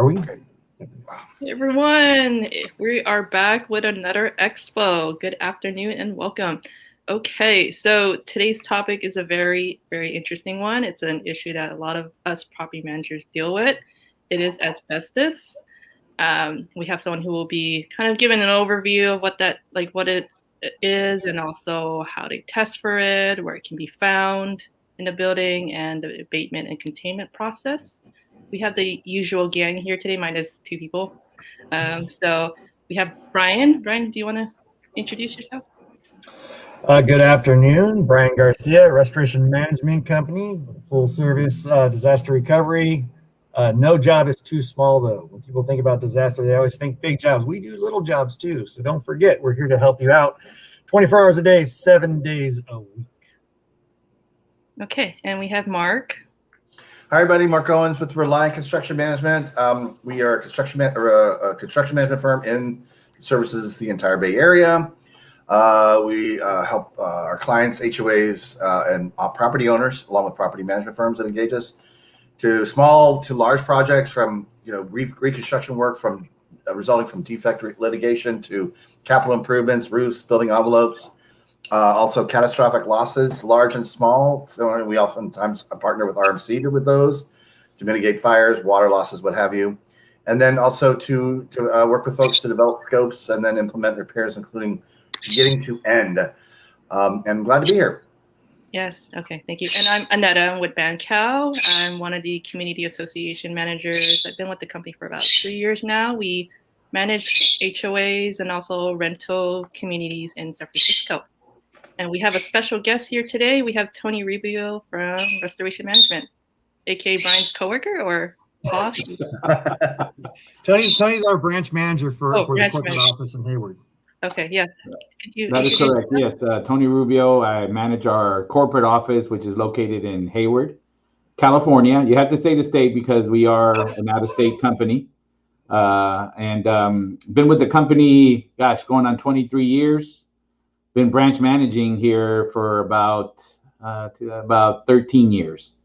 we? Hey everyone, we are back with another expo. Good afternoon and welcome. Okay, so today's topic is a very, very interesting one. It's an issue that a lot of us property managers deal with. It is asbestos. We have someone who will be kind of giving an overview of what it is, and also how they test for it, where it can be found in the building, and the abatement and containment process. We have the usual gang here today, minus two people. So we have Brian. Brian, do you want to introduce yourself? Good afternoon. Brian Garcia, Restoration Management Company, full service disaster recovery. No job is too small, though. When people think about disaster, they always think big jobs. We do little jobs, too. So don't forget, we're here to help you out 24 hours a day, 7 days a week. Okay, and we have Mark. Hi, everybody. Mark Owens with Reliant Construction Management. We are a construction management firm in services the entire Bay Area. We help our clients, HOAs, and property owners, along with property management firms that engage us, to small to large projects, from reconstruction work from resulting from defect litigation to capital improvements, roofs, building envelopes. Also catastrophic losses, large and small. So we oftentimes partner with RMC with those to mitigate fires, water losses, what have you. And then also to work with folks to develop scopes and then implement repairs, including beginning to end. And I'm glad to be here. Yes, okay, thank you. And I'm Annetta. I'm with BanCal. I'm one of the community association managers. I've been with the company for about 3 years now. We manage HOAs and also rental communities in San Francisco. And we have a special guest here today. We have Tony Rubio from Restoration Management, aka Brian's coworker or boss. Tony's our branch manager for the corporate manager. office in Hayward. Okay, yes. That is correct. Yes, Tony Rubio. I manage our corporate office, which is located in Hayward, California. You have to say the state because we are an out-of-state company. And been with the company, going on 23 years. Been branch managing here for about 13 years.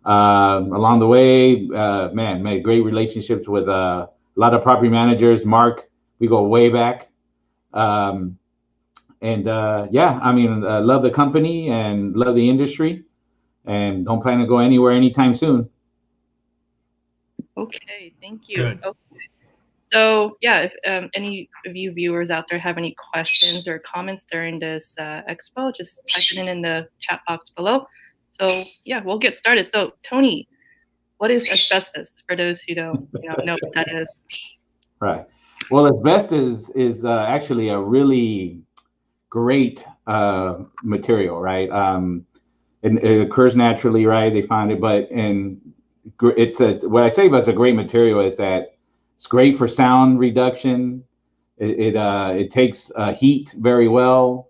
Along the way, made great relationships with a lot of property managers. Mark, we go way back. Love the company and love the industry, and don't plan to go anywhere anytime soon. Okay, thank you. Good. Okay. So yeah, if any of you viewers out there have any questions or comments during this expo, just type it in the chat box below. So yeah, we'll get started. So Tony, what is asbestos for those who don't know what that is? Right. Well, asbestos is actually a really great material, right? It occurs naturally, right? They find it, what I say about it's a great material is that it's great for sound reduction. It takes heat very well.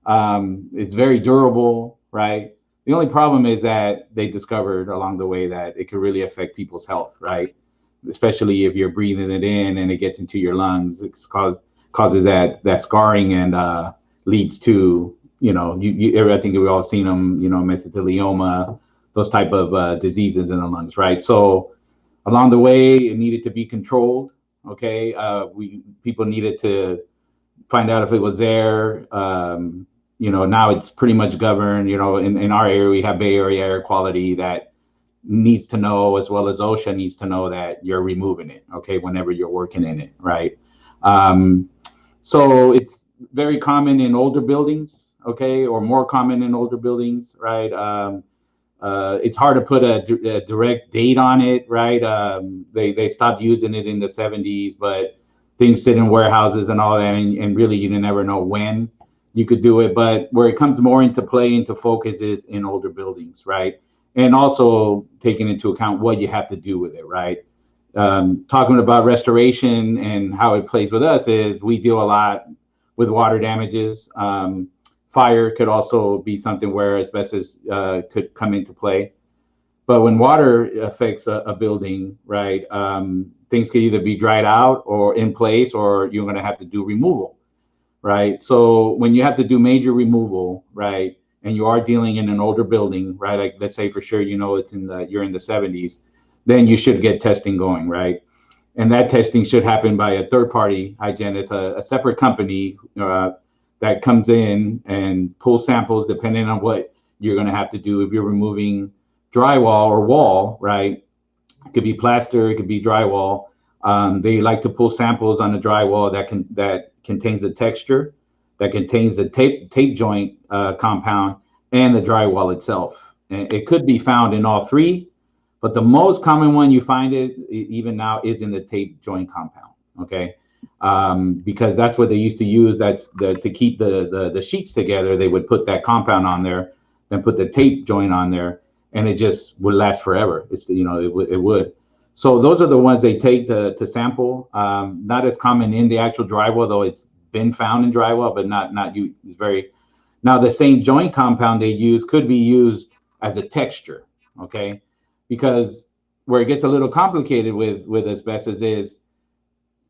It's very durable, right? The only problem is that they discovered along the way that it could really affect people's health, right? Especially if you're breathing it in and it gets into your lungs. It causes that scarring and leads to, I think we've all seen them, mesothelioma, those type of diseases in the lungs, right? So along the way, it needed to be controlled. Okay, people needed to find out if it was there. Now it's pretty much governed. In our area, we have Bay Area Air Quality that needs to know, as well as OSHA needs to know that you're removing it. Okay, whenever you're working in it, right? So it's very common in older buildings. Okay, or more common in older buildings, right? It's hard to put a direct date on it, right? They stopped using it in the 70s, but things sit in warehouses and all that, and really you never know when you could do it. But where it comes more into focus is in older buildings, right? And also taking into account what you have to do with it, right? Talking about restoration and how it plays with us is we deal a lot with water damages. Fire could also be something where asbestos could come into play. But when water affects a building, right, things could either be dried out or in place, or you're going to have to do removal, right? So when you have to do major removal, right, and you are dealing in an older building, right, like let's say for sure, you're in the 70s, then you should get testing going, right? and that testing should happen by a third-party hygienist, a separate company that comes in and pulls samples depending on what you're going to have to do. If you're removing drywall or wall, right? It could be plaster, it could be drywall. They like to pull samples on the drywall that contains the texture, that contains the tape joint compound, and the drywall itself. And it could be found in all three, but the most common one you find it even now is in the tape joint compound. Okay, because that's what they used to use. That's to keep the sheets together. They would put that compound on there, then put the tape joint on there, and it just would last forever. It's it would. So those are the ones they take to sample. Not as common in the actual drywall, though it's been found in drywall, but not you. It's very. Now the same joint compound they use could be used as a texture. Okay, because where it gets a little complicated with asbestos is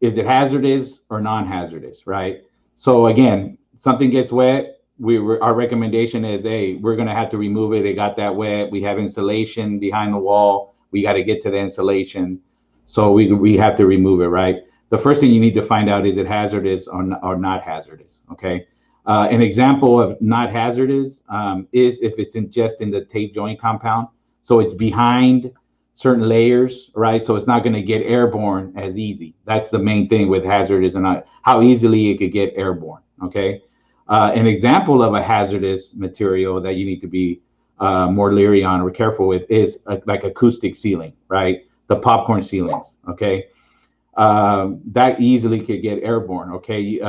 it hazardous or non-hazardous, right? So again, something gets wet, our recommendation is, hey, we're gonna have to remove it. It got that wet. We have insulation behind the wall. We got to get to the insulation, so we have to remove it, right? The first thing you need to find out is it hazardous or not hazardous. Okay, an example of not hazardous is if it's just in the tape joint compound, so it's behind certain layers, right? So it's not going to get airborne as easy. That's the main thing with hazardous and how easily it could get airborne. Okay, an example of a hazardous material that you need to be more leery on or careful with is like acoustic ceiling, right? The popcorn ceilings. Okay, that easily could get airborne. Okay,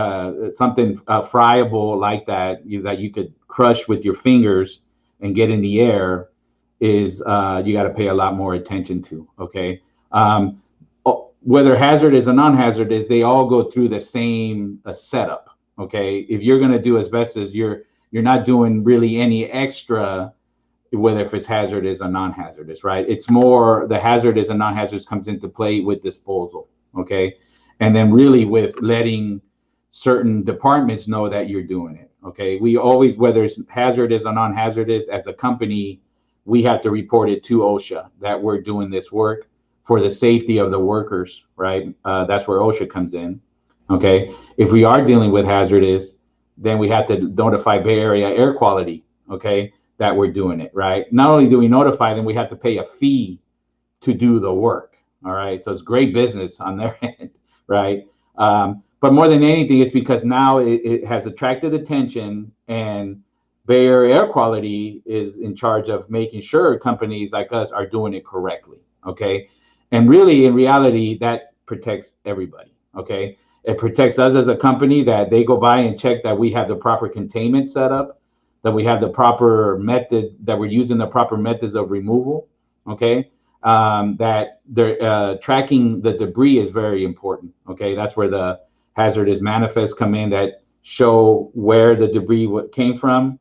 something friable like that that you could crush with your fingers and get in the air is you got to pay a lot more attention to. Okay, whether hazardous or non-hazardous, they all go through the same setup. Okay, if you're going to do asbestos, you're not doing really any extra, whether if it's hazardous or non-hazardous, right? It's more the hazardous and non-hazardous comes into play with disposal. Okay, and then really with letting certain departments know that you're doing it. Okay, we always, whether it's hazardous or non-hazardous, as a company, we have to report it to OSHA that we're doing this work for the safety of the workers, right? That's where OSHA comes in. Okay, if we are dealing with hazardous, then we have to notify Bay Area Air Quality, okay, that we're doing it, right? Not only do we notify them, we have to pay a fee to do the work, all right? So it's great business on their end, right? But more than anything, it's because now it has attracted attention, and Bay Area Air Quality is in charge of making sure companies like us are doing it correctly, okay? And really, in reality, that protects everybody, okay? It protects us as a company that they go by and check that we have the proper containment set up, that we have the proper method, that we're using the proper methods of removal, okay? That they're tracking the debris is very important, okay? That's where the hazardous manifests come in that show where the debris came from,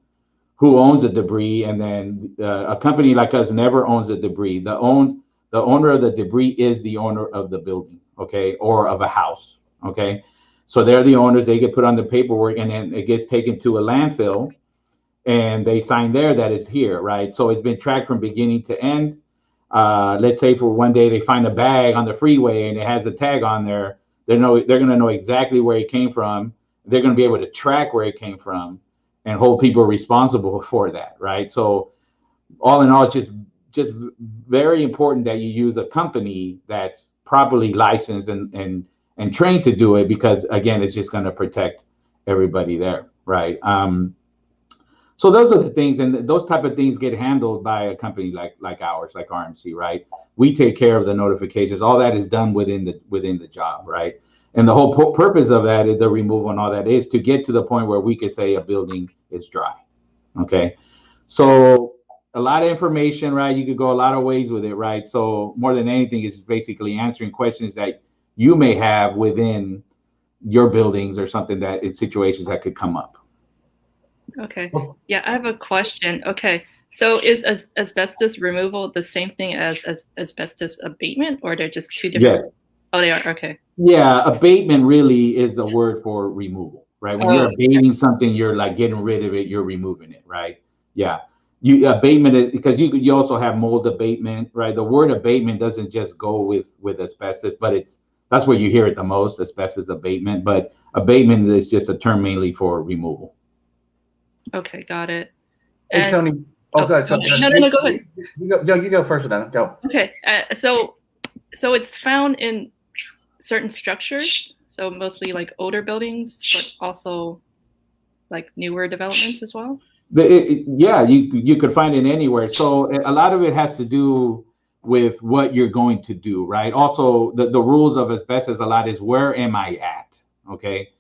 who owns the debris, and then a company like us never owns the debris. The owner of the debris is the owner of the building, okay, or of a house, okay? So they're the owners, they get put on the paperwork, and then it gets taken to a landfill, and they sign there that it's here, right? So it's been tracked from beginning to end. Let's say for one day they find a bag on the freeway and it has a tag on there, they're going to know exactly where it came from. They're going to be able to track where it came from and hold people responsible for that, right? So all in all, just very important that you use a company that's properly licensed and trained to do it, because again, it's just going to protect everybody there, right? So those are the things, and those type of things get handled by a company like ours, like RMC, right? We take care of the notifications. All that is done within the job, right? And the whole purpose of that is the removal and all that is to get to the point where we could say a building is dry, okay? So a lot of information, right? You could go a lot of ways with it, right? So more than anything, it's basically answering questions that you may have within your buildings or something that is situations that could come up. Okay. Yeah, I have a question. Okay. So is asbestos removal the same thing as asbestos abatement, or they're just two different? Yes. Oh, they are. Okay. Yeah, abatement really is a word for removal, right? When you're abating something, you're like getting rid of it, you're removing it, right? Yeah. Abatement is because you also have mold abatement, right? The word abatement doesn't just go with asbestos, but it's That's where you hear it the most, asbestos abatement. But abatement is just a term mainly for removal. Okay, got it. Hey, And- Tony. Oh, go ahead. No, go ahead. You go first, then. Go. Okay, so it's found in certain structures, so mostly like older buildings, but also like newer developments as well. Yeah, you could find it anywhere. So a lot of it has to do with what you're going to do, right? Also, the rules of asbestos a lot is where am I at? Okay.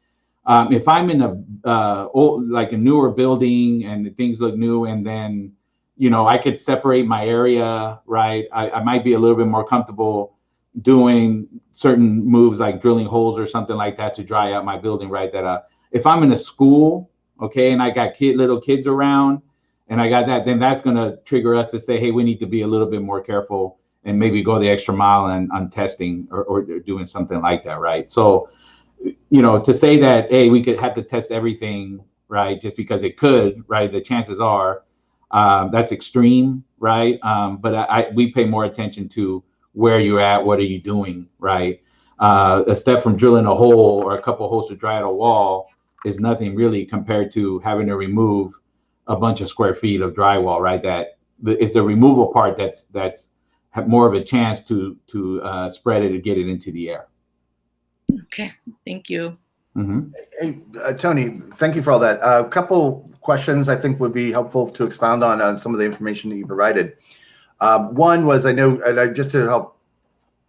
If I'm in like a newer building and things look new, and then, I could separate my area, right? I might be a little bit more comfortable doing certain moves like drilling holes or something like that to dry out my building, right? That if I'm in a school, okay, and I got little kids around, and I got that, then that's going to trigger us to say, hey, we need to be a little bit more careful and maybe go the extra mile on testing or doing something like that, right? So, to say that, hey, we could have to test everything, right, just because it could, right, the chances are that's extreme, right? But we pay more attention to where you're at, what are you doing, right? A step from drilling a hole or a couple of holes to dry out a wall is nothing really compared to having to remove a bunch of square feet of drywall, right? It's the removal part that's have more of a chance to spread it and get it into the air. Okay, thank you. Mm-hmm. Hey, Tony, thank you for all that. A couple questions I think would be helpful to expound on some of the information that you provided. One was, I know, and just to help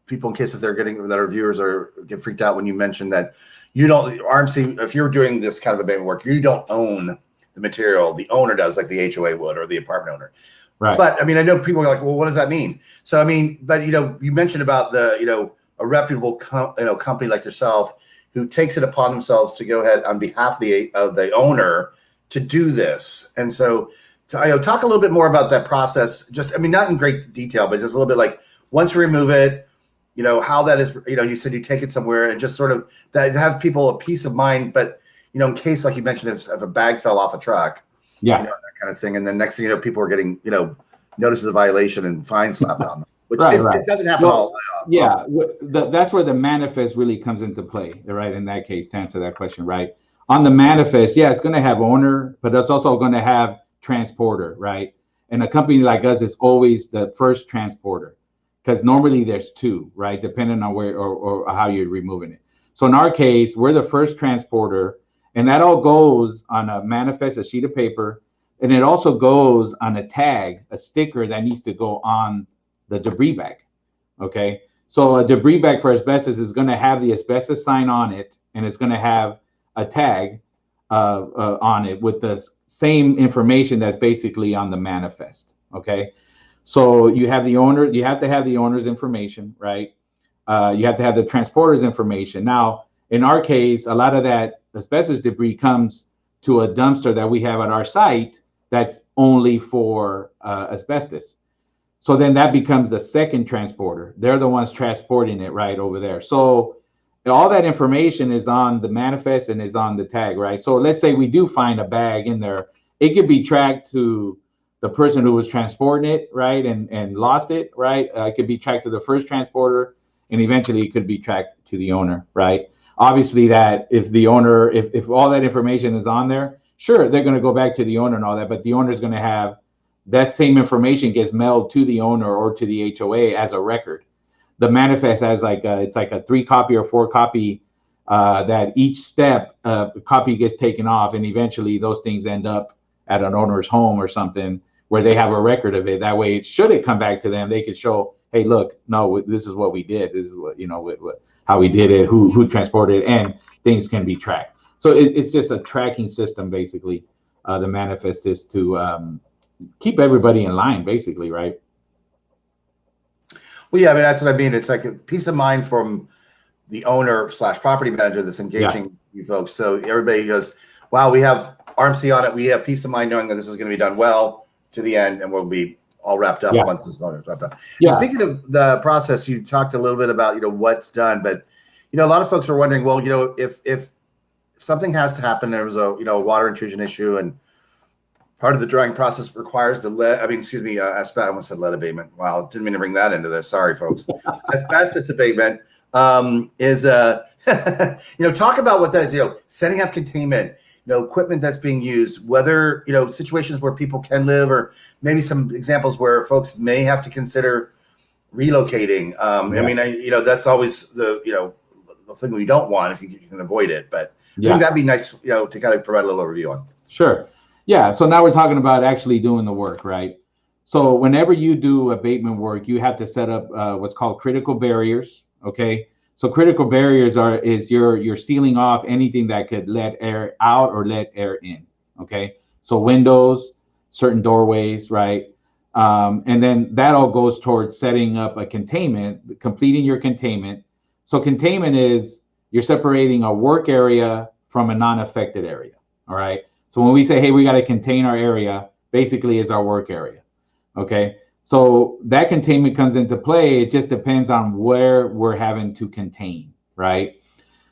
people in case if that our viewers get freaked out when you mentioned that you don't, RMC, if you're doing this kind of abatement work, you don't own the material. The owner does, like the HOA would, or the apartment owner. Right. But I mean, I know people are like, well, what does that mean? So I mean, but you mentioned about a reputable company like yourself who takes it upon themselves to go ahead on behalf of the owner to do this. And so talk a little bit more about that process. Just, I mean, not in great detail, but just a little bit like once you remove it, how that is, you said you take it somewhere and just sort of that have people a peace of mind. But, in case, like you mentioned, if a bag fell off a truck, yeah, that kind of thing. And then next thing you know, people are getting, notices of violation and fines slapped on them, which right. it doesn't happen all. Yeah, that's where the manifest really comes into play, right? In that case, to answer that question, right? On the manifest, yeah, it's going to have owner, but it's also going to have transporter, right? And a company like us is always the first transporter, because normally there's two, right? Depending on where or how you're removing it. So in our case, we're the first transporter, and that all goes on a manifest, a sheet of paper, and it also goes on a tag, a sticker that needs to go on the debris bag, okay? So a debris bag for asbestos is going to have the asbestos sign on it, and it's going to have a tag on it with the same information that's basically on the manifest, okay? So you have the owner, you have to have the owner's information, right? You have to have the transporter's information. Now, in our case, a lot of that asbestos debris comes to a dumpster that we have at our site that's only for asbestos. So then that becomes the second transporter. They're the ones transporting it right over there. So all that information is on the manifest and is on the tag, right? So let's say we do find a bag in there. It could be tracked to the person who was transporting it, right? And lost it, right? It could be tracked to the first transporter, and eventually it could be tracked to the owner, right? Obviously that if the owner, if all that information is on there, sure, they're going to go back to the owner and all that, but the owner is going to have that same information gets mailed to the owner or to the HOA as a record. The manifest has it's like a 3-copy or 4-copy that each step copy gets taken off, and eventually those things end up at an owner's home or something where they have a record of it. That way, should it come back to them, they could show, hey, look, no, this is what we did. This is what, how we did it, who transported it, and things can be tracked. So it's just a tracking system, basically. The manifest is to keep everybody in line, basically, right? Well, yeah, I mean, that's what I mean. It's like a peace of mind from the owner / property manager that's engaging you folks. So everybody goes, wow, we have RMC on it. We have peace of mind knowing that this is going to be done well to the end, and we'll be all wrapped up once this is wrapped up. Yeah. Speaking of the process, you talked a little bit about, what's done, but, a lot of folks are wondering, well, if something has to happen, there was a, water intrusion issue, and part of the drying process requires the I almost said lead abatement. Wow, didn't mean to bring that into this. Sorry, folks. Asbestos abatement. is talk about what that is. Setting up containment. Equipment that's being used. Whether situations where people can live, or maybe some examples where folks may have to consider relocating. I mean, that's always the thing we don't want if you can avoid it. But I think that'd be nice, to kind of provide a little overview on. Sure. Yeah. So now we're talking about actually doing the work, right? So whenever you do abatement work, you have to set up what's called critical barriers. Okay. So critical barriers is you're sealing off anything that could let air out or let air in. Okay. So windows, certain doorways, right? And then that all goes towards setting up a containment, completing your containment. So containment is you're separating a work area from a non-affected area. All right. So when we say, hey, we got to contain our area, basically is our work area. Okay. So that containment comes into play. It just depends on where we're having to contain, right?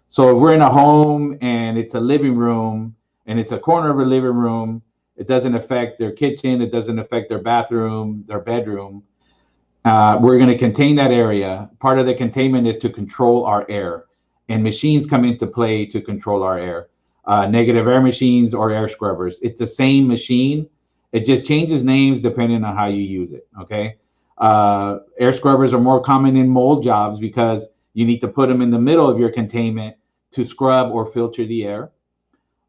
So if we're in a home and it's a living room and it's a corner of a living room, it doesn't affect their kitchen. It doesn't affect their bathroom, their bedroom. We're going to contain that area. Part of the containment is to control our air, and machines come into play to control our air. Negative air machines or air scrubbers. It's the same machine. It just changes names depending on how you use it. Okay. Air scrubbers are more common in mold jobs because you need to put them in the middle of your containment to scrub or filter the air.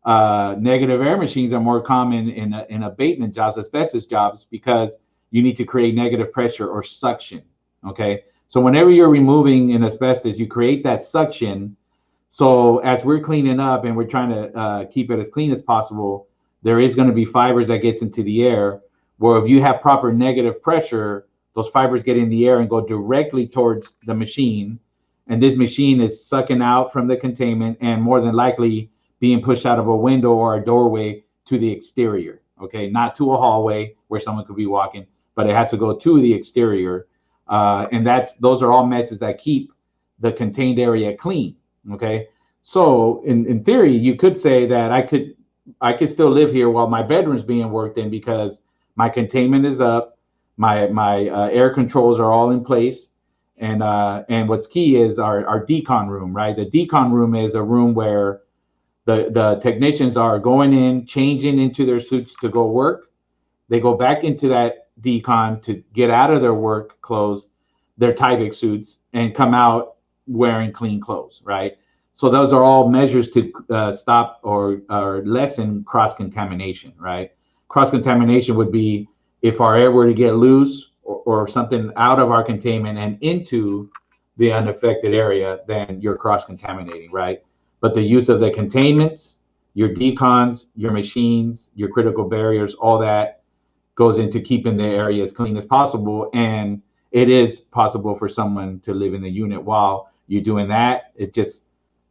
Negative air machines are more common in abatement jobs, asbestos jobs, because you need to create negative pressure or suction. Okay. So whenever you're removing an asbestos, you create that suction. So as we're cleaning up and we're trying to keep it as clean as possible, there is going to be fibers that gets into the air, where if you have proper negative pressure, those fibers get in the air and go directly towards the machine. And this machine is sucking out from the containment and more than likely being pushed out of a window or a doorway to the exterior. Okay, not to a hallway where someone could be walking, but it has to go to the exterior. And those are all methods that keep the contained area clean. Okay, so in theory, you could say that I could still live here while my bedroom's being worked in because my containment is up, my air controls are all in place, and what's key is our decon room, right? The decon room is a room where the technicians are going in, changing into their suits to go work. They go back into that decon to get out of their work clothes, their Tyvek suits, and come out wearing clean clothes, right? So those are all measures to stop or lessen cross-contamination, right? Cross-contamination would be if our air were to get loose or something out of our containment and into the unaffected area, then you're cross-contaminating, right? But the use of the containments, your decons, your machines, your critical barriers, all that goes into keeping the area as clean as possible. And it is possible for someone to live in the unit while you're doing that.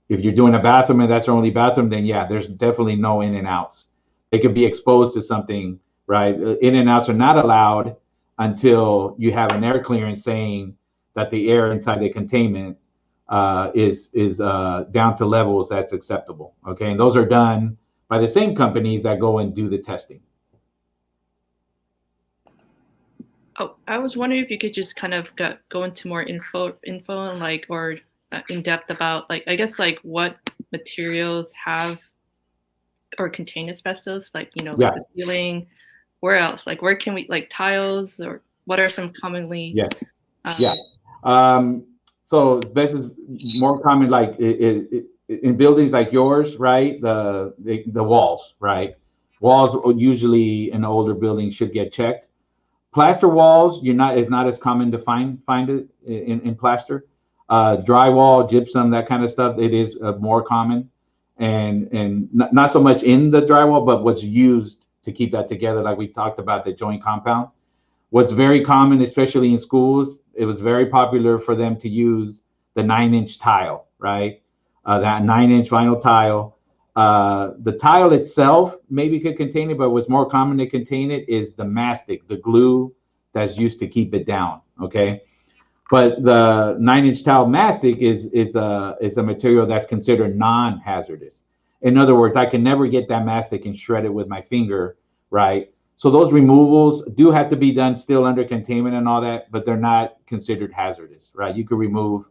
If you're doing a bathroom and that's your only bathroom, then yeah, there's definitely no in and outs. They could be exposed to something, right? In and outs are not allowed until you have an air clearance saying that the air inside the containment is down to levels that's acceptable. Okay, and those are done by the same companies that go and do the testing. Oh, I was wondering if you could just kind of go into more info and like, or in depth about like, I guess like what materials have or contain asbestos, like, like the ceiling, where else? Like where can we, like tiles, or what are some commonly? So asbestos is more common like in buildings like yours, right? The walls, right? Walls usually in older buildings should get checked. Plaster walls, is not as common to find it in plaster. Drywall, gypsum, that kind of stuff, it is more common, and not so much in the drywall, but what's used to keep that together, like we talked about the joint compound. What's very common, especially in schools, it was very popular for them to use the 9-inch tile, right? That 9-inch vinyl tile. The tile itself maybe could contain it, but what's more common to contain it is the mastic, the glue that's used to keep it down. Okay, but the 9-inch tile mastic is a material that's considered non-hazardous. In other words, I can never get that mastic and shred it with my finger, right? So those removals do have to be done still under containment and all that, but they're not considered hazardous, right? You could remove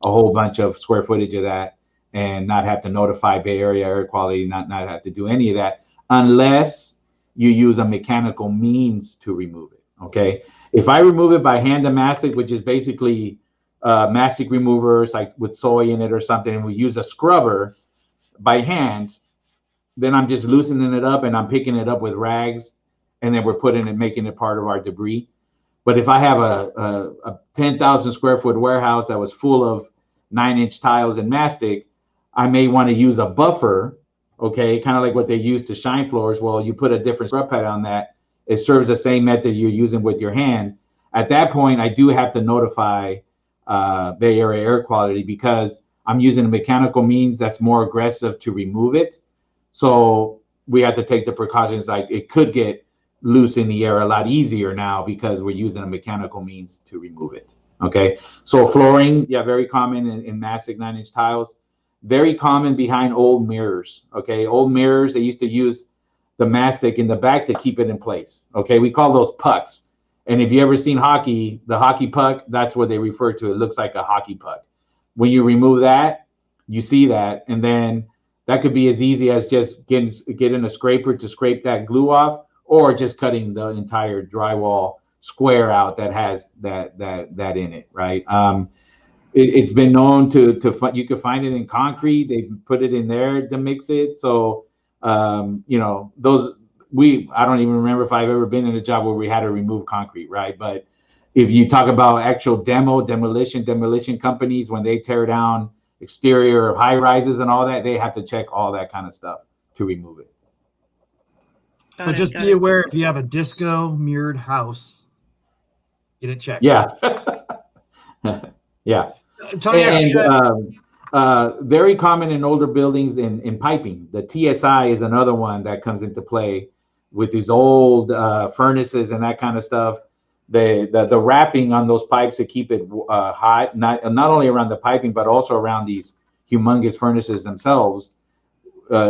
a whole bunch of square footage of that and not have to notify Bay Area Air Quality, not have to do any of that unless you use a mechanical means to remove it. Okay. If I remove it by hand and mastic, which is basically mastic removers like with soy in it or something, and we use a scrubber by hand, then I'm just loosening it up and I'm picking it up with rags, and then we're putting it, making it part of our debris. But if I have a 10,000 square foot warehouse that was full of 9-inch tiles and mastic, I may want to use a buffer, okay, kind of like what they use to shine floors. Well, you put a different scrub pad on that. It serves the same method you're using with your hand. At that point, I do have to notify Bay Area Air Quality because I'm using a mechanical means that's more aggressive to remove it. So we have to take the precautions, like it could get loose in the air a lot easier now because we're using a mechanical means to remove it. Okay, so flooring, yeah, very common in mastic 9-inch tiles. Very common behind old mirrors. Okay, old mirrors, they used to use the mastic in the back to keep it in place. Okay, we call those pucks. And if you ever seen hockey, the hockey puck, that's what they refer to. It looks like a hockey puck. When you remove that, you see that, and then that could be as easy as just getting a scraper to scrape that glue off, or just cutting the entire drywall square out that has that in it, right? It's been known to you can find it in concrete. They put it in there to mix it. So you know, those I don't even remember if I've ever been in a job where we had to remove concrete, right? But if you talk about actual demolition companies, when they tear down exterior of high rises and all that, they have to check all that kind of stuff to remove it. So just be aware, if you have a disco mirrored house, get it checked. Yeah. Yeah. Tony, and very common in older buildings in piping. The TSI is another one that comes into play with these old furnaces and that kind of stuff. The wrapping on those pipes to keep it hot, not only around the piping, but also around these humongous furnaces themselves,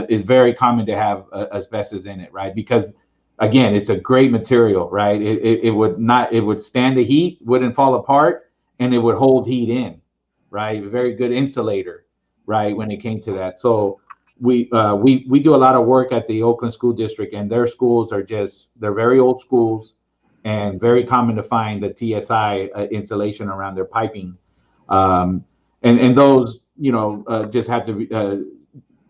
is very common to have asbestos in it, right? Because again, it's a great material, right? It would stand the heat, wouldn't fall apart, and it would hold heat in, right? A very good insulator, right? When it came to that. So we do a lot of work at the Oakland School District, and their schools are they're very old schools, and very common to find the TSI insulation around their piping. And those, you know, just have to be,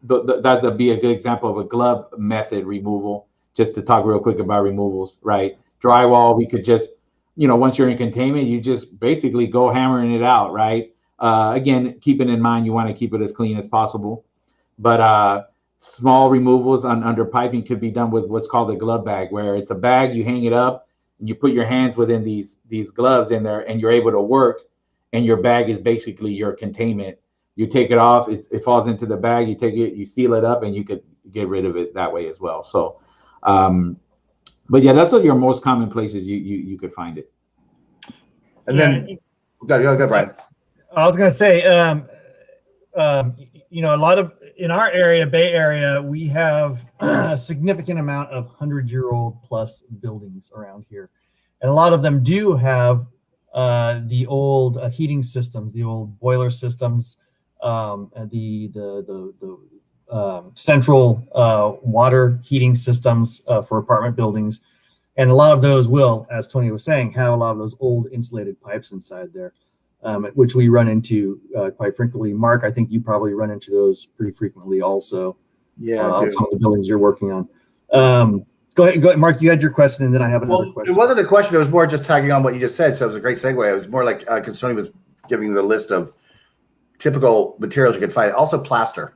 that'd be a good example of a glove method removal, just to talk real quick about removals, right? Drywall, we could just, you know, once you're in containment, you just basically go hammering it out, right? Again, keeping in mind, you want to keep it as clean as possible. But small removals under piping could be done with what's called a glove bag, where it's a bag, you hang it up, you put your hands within these gloves in there, and you're able to work, and your bag is basically your containment. You take it off, it falls into the bag, you take it, you seal it up, and you could get rid of it that way as well. So, but yeah, that's what your most common places you could find it. And then, go, Brian. I was going to say, you know, a lot of, in our area, Bay Area, we have a significant amount of 100-year-old plus buildings around here. And a lot of them do have the old heating systems, the old boiler systems, and the central water heating systems for apartment buildings. And a lot of those will, as Tony was saying, have a lot of those old insulated pipes inside there. Which we run into quite frequently. Mark, I think you probably run into those pretty frequently also. Yeah, on some of the buildings you're working on. Go ahead, Mark. You had your question, and then I have another question. It wasn't a question. It was more just tagging on what you just said. So it was a great segue. It was more like because Tony was giving the list of typical materials you could find. Also, plaster.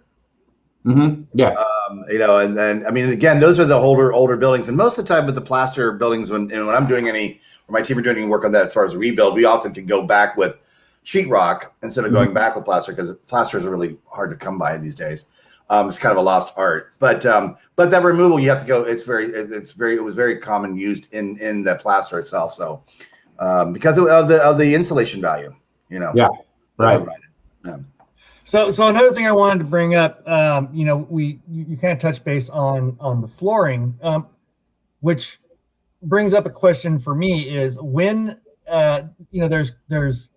Mm-hmm. Yeah. You know, and then I mean, again, those are the older buildings, and most of the time with the plaster buildings, when I'm doing or my team are doing any work on that as far as a rebuild, we often can go back with sheetrock instead of going back with plaster, because plaster is really hard to come by these days. It's kind of a lost art, but that removal, you have to go. It was very common used in the plaster itself. So because of the insulation value, you know. Yeah. Right. Yeah. So another thing I wanted to bring up, you know, you kind of touch base on the flooring, which brings up a question for me is when, you know, there's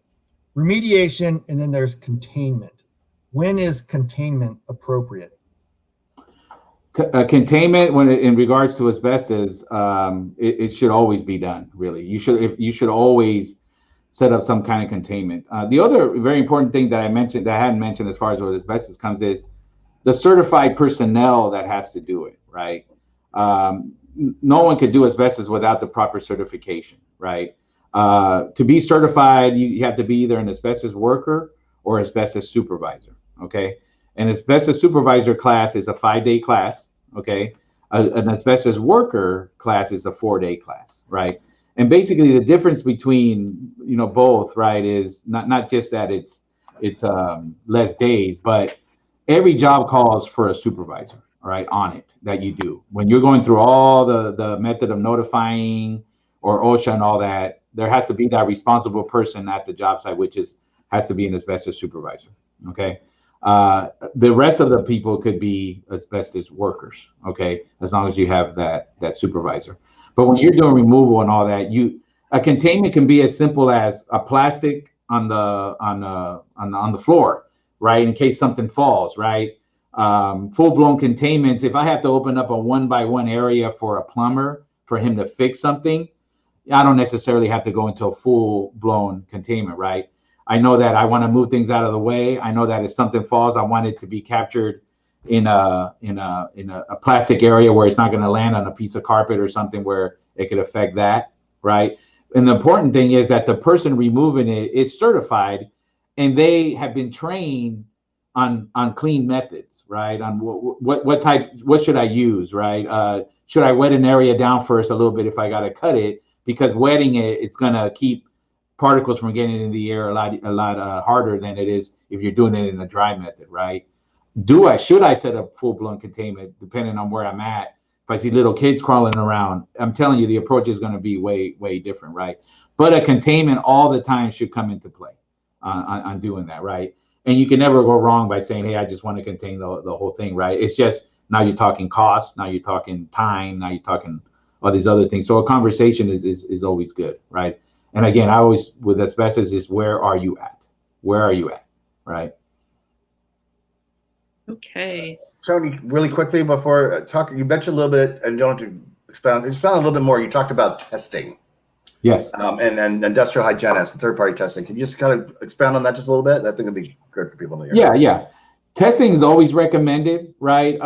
remediation, and then there's containment. When is containment appropriate? Containment, in regards to asbestos, it should always be done. Really, you should always set up some kind of containment. The other very important thing that I hadn't mentioned as far as what asbestos comes is the certified personnel that has to do it. Right. No one could do asbestos without the proper certification. Right. To be certified, you have to be either an asbestos worker or asbestos supervisor. Okay. An asbestos supervisor class is a 5-day class. Okay. An asbestos worker class is a 4-day class. Right. And basically the difference between, both, right, is not just that it's less days, but every job calls for a supervisor, right, on it that you do. When you're going through all the method of notifying or OSHA and all that, there has to be that responsible person at the job site, which has to be an asbestos supervisor. Okay. The rest of the people could be asbestos workers, okay, as long as you have that supervisor. But when you're doing removal and all that, a containment can be as simple as a plastic on the floor, right, in case something falls, right. Full-blown containments, if I have to open up a 1-by-1 area for a plumber for him to fix something, I don't necessarily have to go into a full-blown containment, right. I know that I want to move things out of the way. I know that if something falls, I want it to be captured in a plastic area where it's not going to land on a piece of carpet or something where it could affect that, right? And the important thing is that the person removing it is certified, and they have been trained on clean methods, right? On what should I use, right? Should I wet an area down first a little bit if I got to cut it? Because wetting it's going to keep particles from getting in the air a lot harder than it is if you're doing it in a dry method, right? Should I set up full-blown containment depending on where I'm at? If I see little kids crawling around, I'm telling you the approach is going to be way different, right? But a containment all the time should come into play on doing that, right? And you can never go wrong by saying, hey, I just want to contain the whole thing, right? It's just now you're talking cost, now you're talking time, now you're talking all these other things. So a conversation is always good, right? And again, I always, with asbestos, is where are you at? Where are you at, right? Okay. Tony, really quickly before you mentioned a little bit, and you don't have to expound a little bit more. You talked about testing. Yes. And industrial hygienists and third-party testing. Can you just kind of expound on that just a little bit? I think it'd be good for people to hear. Yeah. Testing is always recommended, right?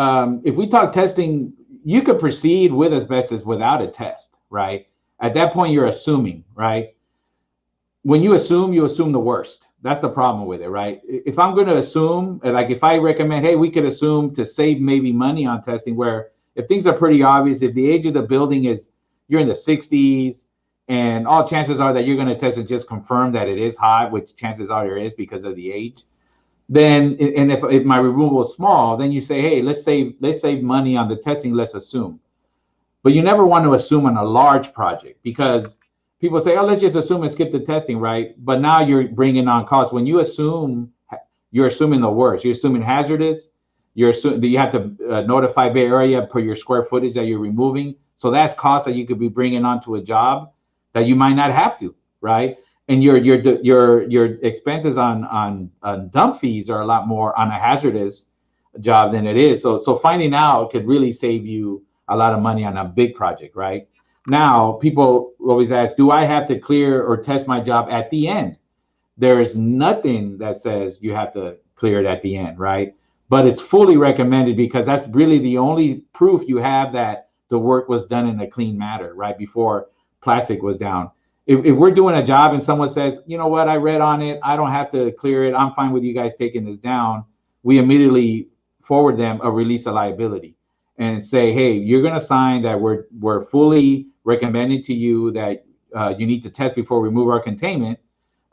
If we talk testing, you could proceed with asbestos without a test, right? At that point, you're assuming, right? When you assume the worst. That's the problem with it, right? If I'm going to assume, like if I recommend, hey, we could assume to save maybe money on testing, where if things are pretty obvious, if the age of the building you're in the 60s, and all chances are that you're going to test and just confirm that it is hot, which chances are there is because of the age, then, and if my removal is small, then you say, hey, let's save money on the testing, let's assume. But you never want to assume on a large project, because people say, oh, let's just assume and skip the testing, right? But now you're bringing on costs. When you assume, you're assuming the worst. You're assuming hazardous. You're assuming that you have to notify Bay Area per your square footage that you're removing. So that's costs that you could be bringing onto a job that you might not have to, right? And your expenses on dump fees are a lot more on a hazardous job than it is. So finding out could really save you a lot of money on a big project, right? Now, people always ask, do I have to clear or test my job at the end? There is nothing that says you have to clear it at the end, right? But it's fully recommended, because that's really the only proof you have that the work was done in a clean manner, right, before plastic was down. If we're doing a job and someone says, you know what, I read on it, I don't have to clear it, I'm fine with you guys taking this down, we immediately forward them a release of liability and say, hey, you're going to sign that we're fully recommending to you that you need to test before we remove our containment,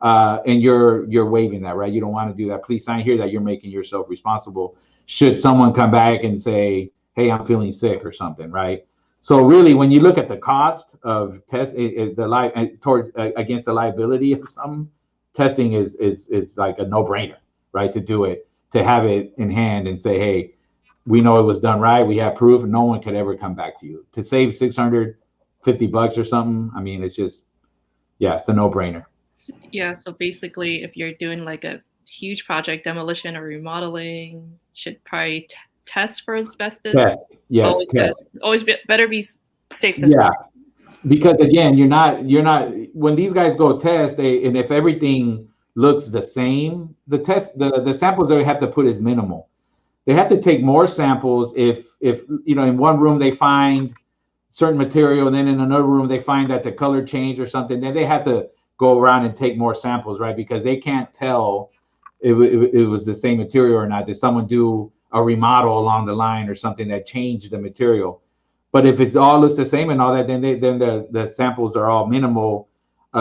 and you're waiving that, right? You don't want to do that. Please sign here that you're making yourself responsible should someone come back and say, hey, I'm feeling sick or something, right? So really, when you look at the cost of test, against the liability of some, testing is like a no-brainer, right? To do it, to have it in hand and say, hey, we know it was done right, we have proof, no one could ever come back to you. To save $650 or something, I mean, it's just, yeah, it's a no-brainer. Yeah, so basically, if you're doing like a huge project, demolition or remodeling, should probably test for asbestos. Test, yes, Always test. Always better be safe than Yeah, sorry. because again, you're not when these guys go test, and if everything looks the same, the samples they have to put is minimal. They have to take more samples if in one room they find certain material, and then in another room they find that the color changed or something, then they have to go around and take more samples, right? Because they can't tell if it was the same material or not. Did someone do a remodel along the line or something that changed the material? But if it all looks the same and all that, then the samples are all minimal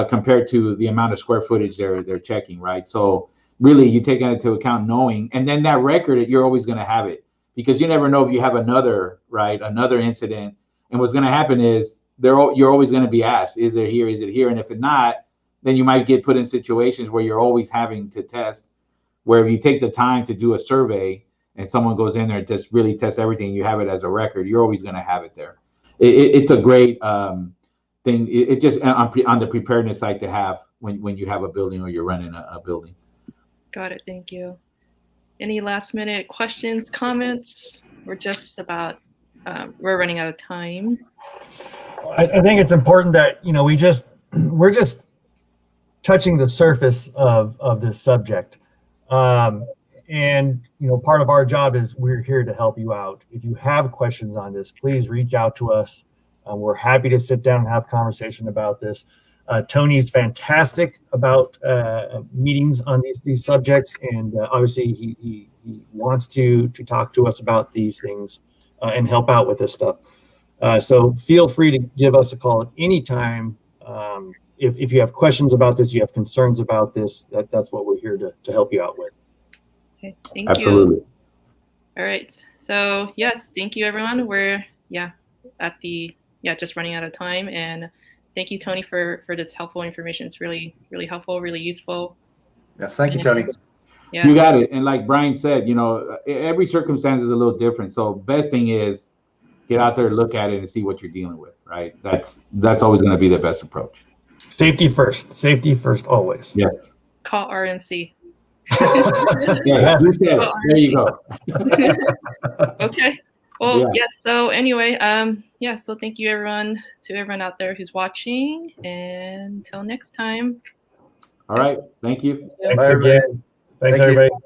compared to the amount of square footage they're checking, right? So really, you take that into account, knowing, and then that record, you're always going to have it, because you never know if you have another incident. And what's going to happen is you're always going to be asked, is it here? Is it here? And if it's not, then you might get put in situations where you're always having to test, where if you take the time to do a survey and someone goes in there and just really tests everything, you have it as a record, you're always going to have it there. It's a great thing. It's just on the preparedness side to have when you have a building or you're running a building. Got it. Thank you. Any last minute questions, comments? We're just about, we're running out of time. I think it's important that, we're just touching the surface of this subject. And, part of our job is we're here to help you out. If you have questions on this, please reach out to us. We're happy to sit down and have a conversation about this. Tony's fantastic about meetings on these subjects, and obviously he wants to talk to us about these things and help out with this stuff. So feel free to give us a call at any time. If you have questions about this, you have concerns about this, that's what we're here to help you out with. Okay, thank Absolutely. you. All right. So yes, thank you everyone. We're just running out of time, and thank you, Tony, for this helpful information. It's really, really helpful, really useful. Yes, thank you, Tony. Yeah. You got it. And like Brian said, every circumstance is a little different. So best thing is get out there, look at it, and see what you're dealing with, right? That's always going to be the best approach. Safety first, always. Yes. Call RNC. Yeah, you said it. There you go. Okay. Well, Yeah. yes. So anyway, so thank you to everyone out there who's watching, and until next time. All right. Thank you. Thanks Bye, everybody. again. Thanks, Thank you. everybody.